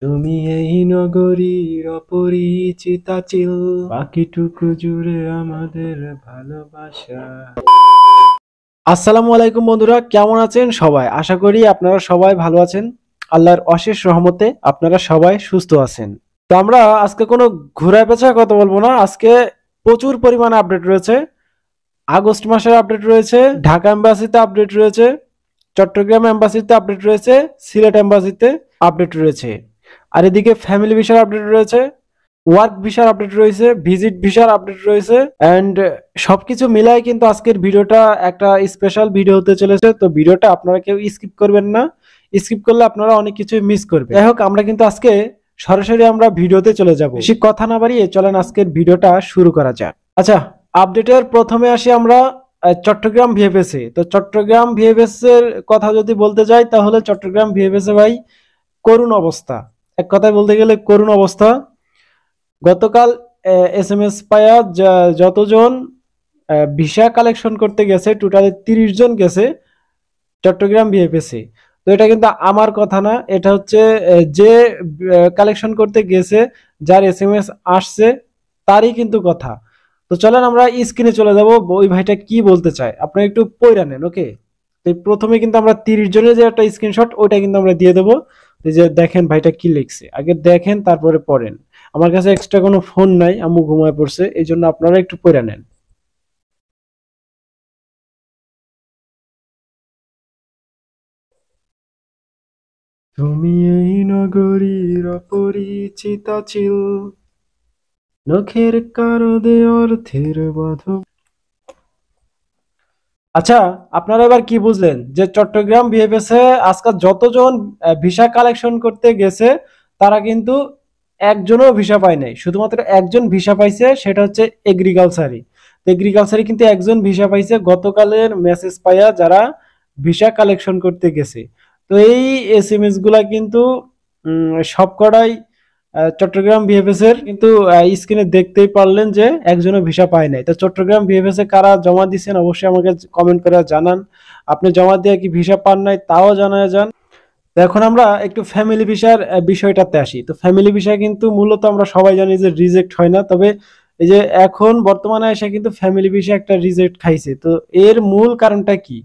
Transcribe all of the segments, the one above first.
তুমি এই নগরীর অপরিচিতা চিল, বাকিটুকু জুড়ে আমাদের ভালোবাসা। আসসালামু আলাইকুম বন্ধুরা, কেমন আছেন সবাই? আশা করি আপনারা সবাই ভালো আছেন। আল্লাহর অশেষ রহমতে আপনারা সবাই সুস্থ আছেন। তো আমরা আজকে কোনো ঘোরায় পেঁচায় কথা বলবো না। আজকে প্রচুর পরিমাণে আপডেট রয়েছে। আগস্ট মাসের আপডেট রয়েছে, ঢাকা এম্বাসিতে আপডেট রয়েছে, চট্টগ্রাম এম্বাসিতে আপডেট রয়েছে, সিলেট এম্বাসিতে আপডেট রয়েছে। আর এদিকে ফ্যামিলি ভিসার আপডেট রয়েছে, ওয়ার্ক ভিসার আপডেট রয়েছে, ভিজিট ভিসার আপডেট রয়েছে। এন্ড সবকিছু মিলাই কিন্তু আজকের ভিডিওটা একটা স্পেশাল ভিডিও হতে চলেছে। তো ভিডিওটা আপনারা কেউ স্কিপ করবেন না, স্কিপ করলে আপনারা অনেক কিছুই মিস করবেন। যাই হোক, আমরা কিন্তু আজকে সরাসরি আমরা ভিডিওতে চলে যাব। বেশি কথা না বাড়িয়ে চলেন আজকের ভিডিওটা শুরু করা যাক। আচ্ছা, আপডেটের প্রথমে আসি আমরা চট্টগ্রাম ভিএফএস এ। তো চট্টগ্রাম ভিএফএস এর কথা যদি বলতে যাই, তাহলে চট্টগ্রাম ভিএফএস এ ভাই করুণ অবস্থা। এক কথায় বলতে গেলে করুণ অবস্থা। গতকাল এসএমএস পায়া যতজন ভিসা কালেকশন করতে গেছে, টোটালি 30 জন গেছে চট্টগ্রাম বিএফএসি। তো এটা কিন্তু আমার কথা না, এটা হচ্ছে যে কালেকশন করতে গেছে, যার এসএমএস আসছে তারই কিন্তু কথা। তো চলেন আমরা স্ক্রিনে চলে যাব, ওই ভাইটা কি বলতে চায় আপনারা একটু পয়রা নেন। ওকে, তো প্রথমে কিন্তু আমরা 30 জনের যে একটা স্ক্রিনশট ওইটা কিন্তু আমরা দিয়ে দেবো। যে দেখেন ভাইটা কি লিখছে, আগে দেখেন তারপরে পড়েন। আমার কাছে এক্সট্রা কোনো ফোন নাই, আম্মু ঘুমায় পড়ছে, এই জন্য আপনারা একটু পড়ে নেন। তুমি এই নগরীর অপরিচিতা চিল, নখের কারদে অর্থের বাঁধন। আচ্ছা, আপনারা এবার কি বুঝলেন যে চট্টগ্রাম বিএফএস এ আজকাল যতজন ভিসা কালেকশন করতে গেছে, তারা কিন্তু একজনও ভিসা পায় নাই। শুধুমাত্র একজন ভিসা পাইছে, সেটা হচ্ছে এগ্রিকালচারি। এগ্রিকালচারি কিন্তু একজন ভিসা পাইছে গতকালের মেসেজ পাইয়া, যারা ভিসা কালেকশন করতে গেছে। তো এই এসএমএস গুলা কিন্তু সবকটাই চট্টগ্রাম বিএফএস এর। কিন্তু স্ক্রিনে দেখতেই পারলেন যে একজনও ভিসা পায় নাই। তো চট্টগ্রাম বিএফএস এ কারা জমা দিয়েছেন অবশ্যই আমাকে কমেন্ট করে জানান। আপনি জমা দিয়ে কি ভিসা পান নাই তাও জানায় যান। তো এখন আমরা একটু ফ্যামিলি ভিসার বিষয়টাতে আসি। তো ফ্যামিলি ভিসা কিন্তু মূলত আমরা সবাই জানি যে রিজেক্ট হয় না, তবে এই যে এখন বর্তমানে এসে কিন্তু ফ্যামিলি ভিসা একটা রিজেক্ট খাইছে। তো এর মূল কারণটা কি?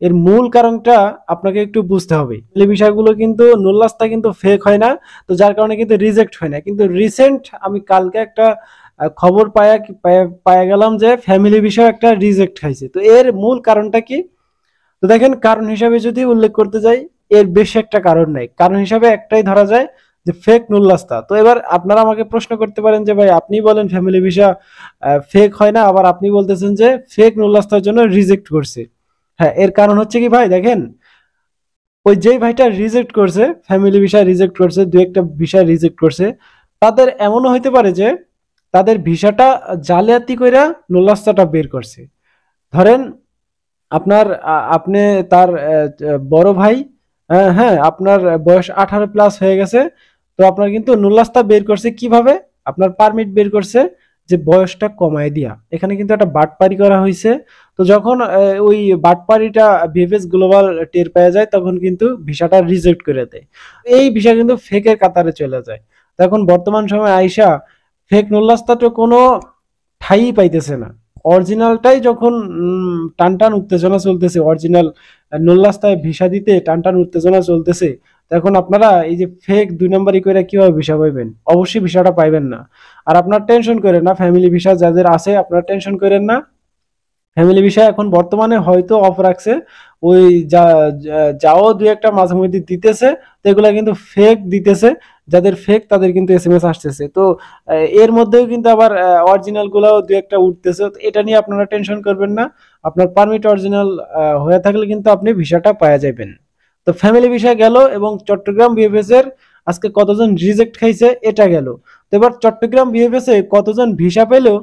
এর মূল কারণটা আপনাকে একটু বুঝতে হবে। ফ্যামিলি ভিসাগুলো কিন্তু নুল্লাস্তা কিন্তু ফেক হয় না, তো যার কারণে কিন্তু রিজেক্ট হয় না। কিন্তু রিসেন্ট আমি কালকে একটা খবর পায়া গেলাম যে ফ্যামিলি ভিসা একটা রিজেক্ট খাইছে। তো এর মূল কারণটা কি? তো দেখেন, কারণ হিসাবে যদি উল্লেখ করতে যাই, এর বেশি একটা কারণ নাই। কারণ হিসাবে একটাই ধরা যায় যে ফেক নুল্লাস্তা। তো এবার আপনারা আমাকে প্রশ্ন করতে পারেন যে ভাই, আপনি বলেন ফ্যামিলি ভিসা ফেক হয় না, আবার আপনি বলতেছেন যে ফেক নুল্লাস্তার জন্য রিজেক্ট করছে। হ্যাঁ, এর কারণ হচ্ছে কি ভাই, দেখেন, ওই যেই ভাইটা রিজেক্ট করছে, ফ্যামিলি ভিসা রিজেক্ট করছে, দু একটা ভিসা রিজেক্ট করছে, তাদের এমনও হইতে পারে যে তাদের ভিসাটা জালিয়াতি কইরা নুল্লাস্তাটা বের করছে। ধরেন আপনার আপনি তার বড় ভাই, হ্যাঁ, আপনার বয়স 18+ হয়ে গেছে। তো আপনার কিন্তু নুল্লাস্তা বের করছে কিভাবে? আপনার পারমিট বের করছে যে বয়সটা কমায় দিয়া। এখানে কিন্তু একটা বাটপারি করা হয়েছে। তো যখন ওই বাটপারিটা ভিএফএস গ্লোবাল টের পেয়ে যায়, তখন কিন্তু ভিসাটা রিজেক্ট করে দেয়। এই ভিসা কিন্তু ফেকের কাতারে চলে যায়। তো এখন বর্তমান সময় আইসা ফেক নুল্লাস্তা তো কোনো ঠাই পাইতেছে না। অরিজিনালটাই যখন টান টান উত্তেজনা চলতেছে, অরিজিনাল নোল্লাস্তায় ভিসা দিতে টান টান উত্তেজনা চলতেছে, তখন আপনারা এই যে ফেক 2 নম্বরই করে কিভাবে ভিসা পাইবেন? অবশ্যই ভিসাটা পাইবেন না। আর আপনার টেনশন করেন না, ফ্যামিলি ভিসা যাদের আছে আপনারা টেনশন করেন না। ফ্যামিলি বিষয় এখন বর্তমানে হয়তো অফ রাখছে, ওই যাও দু একটা মাঝে মধ্যে দিতেছে। তো এগুলা কিন্তু ফেক দিতেছে, যাদের ফেক তাদের কিন্তু এসএমএস আসতেছে। তো এর মধ্যেও কিন্তু আবার অরিজিনাল গুলাও দু একটা উঠতেছে। তো এটা নিয়ে আপনারা টেনশন করবেন না। আপনার পারমিট অরিজিনাল হয়ে থাকলে কিন্তু আপনি ভিসাটা পাওয়া যাবেন। তো ফ্যামিলি ভিসা গেল, এবং চট্টগ্রাম বিএফএস এর আজকে কতজন রিজেক্ট খাইছে এটা গেল। তো এবার চট্টগ্রাম বিএফএস এ কতজন ভিসা পেলো,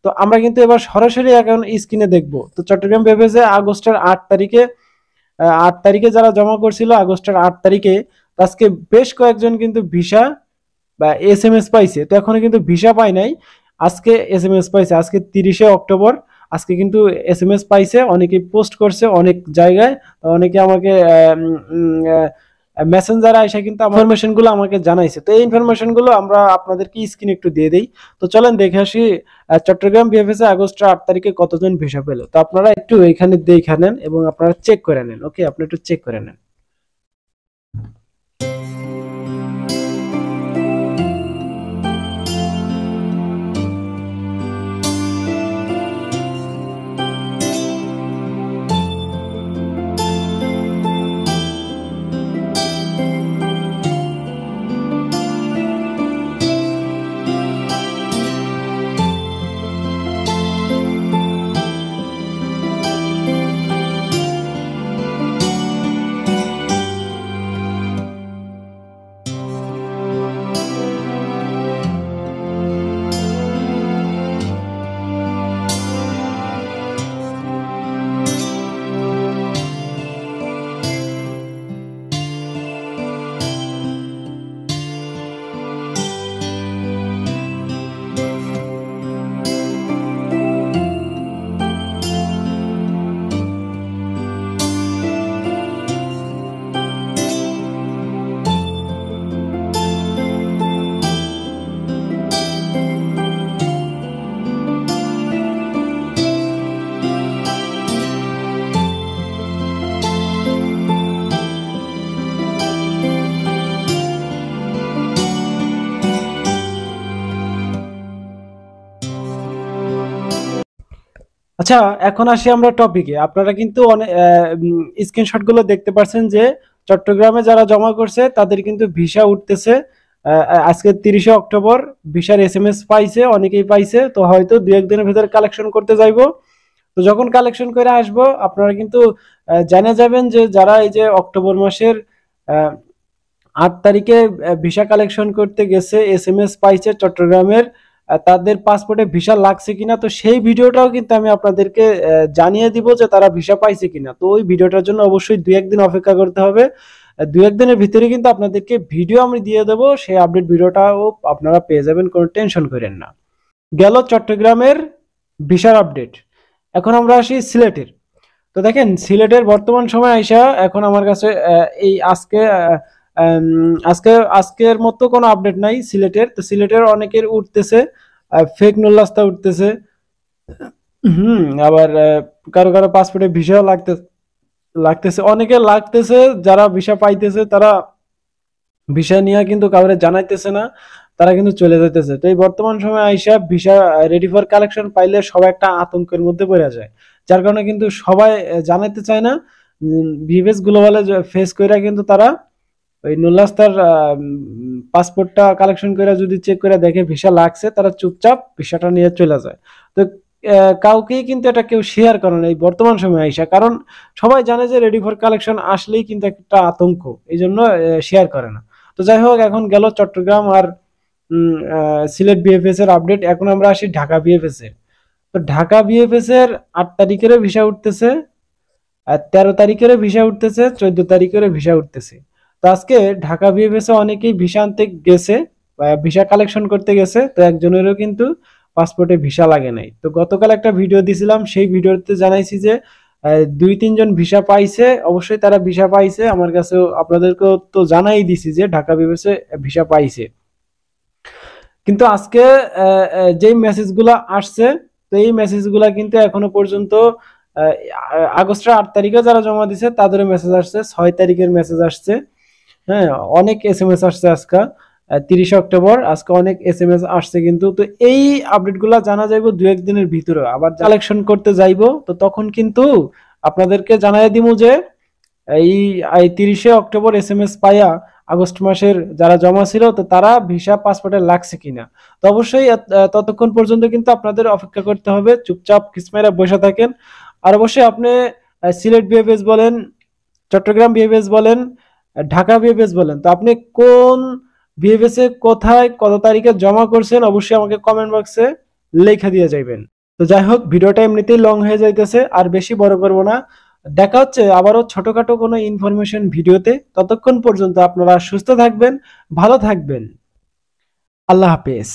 তো আমরা কিন্তু এবার সরাসরি এখন স্ক্রিনে দেখবো। তো চট্টগ্রাম বিএফএস আগস্টের 8 তারিখে, 8 তারিখে যারা জমা করছিল আগস্টের 8 তারিখে, আজকে বেশ কয়েকজন কিন্তু ভিসা বা এসএমএস পাইছে। তো এখনো কিন্তু ভিসা পায় নাই, আজকে এসএমএস পাইছে। আজকে 30শে অক্টোবর, আজকে কিন্তু এসএমএস পাইছে। অনেকে পোস্ট করছে অনেক জায়গায়, অনেকে আমাকে মেসেঞ্জারে আইসা কিন্তু আমার ইনফরমেশন গুলো আমাকে জানাইছে। তো এই ইনফরমেশন গুলো আমরা আপনাদেরকে স্ক্রিন একটু দিয়ে দেই। তো চলেন দেখে আসি চট্টগ্রাম বিএফএস এ আগস্টের 8 তারিখে কতজন ভিসা পেল। তো আপনারা একটু এখানে দেখে নেন এবং আপনারা চেক করে নেন। ওকে, আপনি একটু চেক করে নেন। আচ্ছা, এখন আসি আমরা টপিকে। আপনারা কিন্তু অনেক স্ক্রিনশট গুলো দেখতে পাচ্ছেন যে চট্টগ্রামে যারা জমা করছে তাদের কিন্তু ভিসা উঠতেছে। আজকে 30শে অক্টোবর ভিসার এসএমএস পাইছে, অনেকেই পাইছে। তো হয়তো 2-1 দিনের ভিতরে কালেকশন করতে যাইবো। তো যখন কালেকশন করে আসবো আপনারা কিন্তু জানা যাবেন যে যারা এই যে অক্টোবর মাসের 8 তারিখে ভিসা কালেকশন করতে গেছে, এসএমএস পাইছে চট্টগ্রামের, তাদের পাসপোর্টে ভিসা লাগছে কিনা। তো সেই ভিডিওটাও কিন্তু আমি আপনাদেরকে জানিয়ে দিব যে তারা ভিসা পাইছে কিনা। তো ওই ভিডিওটার জন্য অবশ্যই 2-1 দিন অপেক্ষা করতে হবে। 2-1 দিনের ভিতরে কিন্তু আপনাদেরকে ভিডিও আমি দিয়ে দেবো, সেই আপডেট ভিডিওটাও আপনারা পেয়ে যাবেন, কোনো টেনশন করেন না। গেল চট্টগ্রামের ভিসার আপডেট। এখন আমরা আসি সিলেটের। তো দেখেন সিলেটের বর্তমান সময় আইসা এখন আমার কাছে এই আজকের মতো কোনো আপডেট নাই সিলেটের। তো সিলেটের অনেকের উঠতেছে, ফেক নুল্লাস্তা উঠতেছে। আবার কারো কারো পাসপোর্টে ভিসাও লাগতেছে, অনেকে লাগতেছে। যারা ভিসা পাইতেছে তারা ভিসা নিয়ে কিন্তু কাউরে জানাইতেছে না, তারা কিন্তু চলে যেতেছে। তো এই বর্তমান সময় আইসা ভিসা রেডি ফর কালেকশন পাইলে সবাই একটা আতঙ্কের মধ্যে পড়ে যায়, যার কারণে কিন্তু সবাই জানাইতে চায় না। বিএফএস গ্লোবালে ফেস কইরা কিন্তু তারা ওই নুল্লাস্তার পাসপোর্টটা কালেকশন করে যদি চেক করে দেখে ভিসা লাগছে, তারা চুপচাপ ভিসাটা নিয়ে চলে যায়। তো কাউকেই কিন্তু এটা কেউ শেয়ার করে না এই বর্তমান সময় আইসা, কারণ সবাই জানে যে রেডি ফর কালেকশন আসলেই কিন্তু একটা আতঙ্ক, এই জন্য শেয়ার করে না। তো যাই হোক, এখন গেল চট্টগ্রাম আর সিলেট বিএফএস এর আপডেট। এখন আমরা আসি ঢাকা বিএফএস এর। তো ঢাকা বিএফএস এর 8 তারিখের ভিসা উঠতেছে, আর 13 তারিখের ভিসা উঠতেছে, 14 তারিখের ভিসা উঠতেছে। তো আজকে ঢাকা বিএফএস এ অনেকেই ভিসা আনতে গেছে, ভিসা কালেকশন করতে গেছে। তো একজনেরও কিন্তু পাসপোর্টে ভিসা লাগে নাই। তো গতকাল একটা ভিডিও দিছিলাম, সেই ভিডিওতে জানাইছি যে 2-3 জন ভিসা পাইছে। অবশ্যই তারা ভিসা পাইছে, আমার কাছেও আপনাদেরকেও তো জানাই দিছি যে ঢাকা বিএফএস এ ভিসা পাইছে। কিন্তু আজকে যেই মেসেজগুলো আসছে, তো এই মেসেজগুলো কিন্তু এখনো পর্যন্ত আগস্টের 8 তারিখে যারা জমা দিছে তাদেরও মেসেজ আসছে, 6 তারিখের মেসেজ আসছে। হ্যাঁ, অনেক এসএমএস আসছে আজকে 30 অক্টোবর, আজকে অনেক এসএমএস আসছে কিন্তু। তো এই আপডেটগুলো জানা যাইবো 2-1 দিনের ভিতরে। আবার কালেকশন করতে যাইবো, তো তখন কিন্তু আপনাদেরকে জানাই দিমু যে এই 30 অক্টোবর এসএমএস পাইয়া আগস্ট মাসের যারা জমা ছিল, তো তারা ভিসা পাসপোর্টে লাগছে কিনা। তো অবশ্যই ততক্ষণ পর্যন্ত কিন্তু আপনাদের অপেক্ষা করতে হবে, চুপচাপ কিসমেরা বসে থাকেন। আর অবশ্যই আপনি সিলেট বিএফএস বলেন, চট্টগ্রাম বিএফএস বলেন, ঢাকা বিএফএস বলেন, তো আপনি কোন বিএফএস এ কোথায় কত তারিখে জমা করছেন অবশ্যই আমাকে কমেন্ট বক্সে লেখা দিয়ে যাবেন। তো যাই হোক, ভিডিওটা এমনিতেই লং হয়ে যাইতেছে, আর বেশি বড় করবো না। দেখা হচ্ছে আবারও ছোটখাটো কোনো ইনফরমেশন ভিডিওতে। ততক্ষণ পর্যন্ত আপনারা সুস্থ থাকবেন, ভালো থাকবেন। আল্লাহ হাফেজ।